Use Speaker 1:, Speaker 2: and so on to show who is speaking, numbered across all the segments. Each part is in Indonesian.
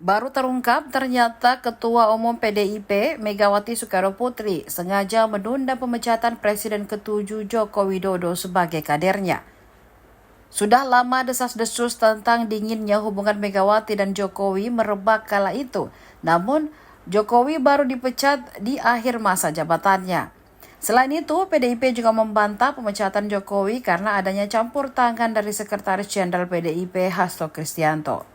Speaker 1: Baru terungkap ternyata Ketua Umum PDIP Megawati Soekarnoputri sengaja menunda pemecatan Presiden ke-7 Joko Widodo sebagai kadernya. Sudah lama desas-desus tentang dinginnya hubungan Megawati dan Jokowi merebak kala itu. Namun, Jokowi baru dipecat di akhir masa jabatannya. Selain itu, PDIP juga membantah pemecatan Jokowi karena adanya campur tangan dari Sekretaris Jenderal PDIP Hasto Kristianto.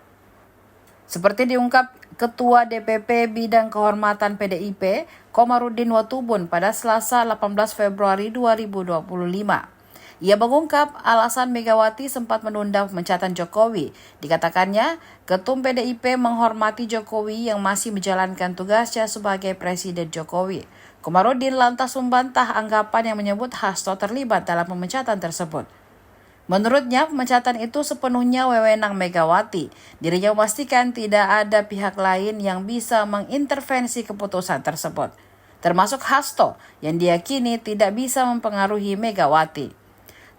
Speaker 1: Seperti diungkap Ketua DPP Bidang Kehormatan PDIP, Komarudin Watubun pada Selasa 18 Februari 2025. Ia mengungkap alasan Megawati sempat menunda pemecatan Jokowi. Dikatakannya, Ketum PDIP menghormati Jokowi yang masih menjalankan tugasnya sebagai Presiden Jokowi. Komarudin lantas membantah anggapan yang menyebut Hasto terlibat dalam pemecatan tersebut. Menurutnya, pemecatan itu sepenuhnya wewenang Megawati. Dirinya memastikan tidak ada pihak lain yang bisa mengintervensi keputusan tersebut, termasuk Hasto yang diyakini tidak bisa mempengaruhi Megawati.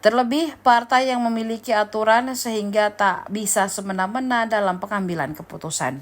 Speaker 1: Terlebih, partai yang memiliki aturan sehingga tak bisa semena-mena dalam pengambilan keputusan.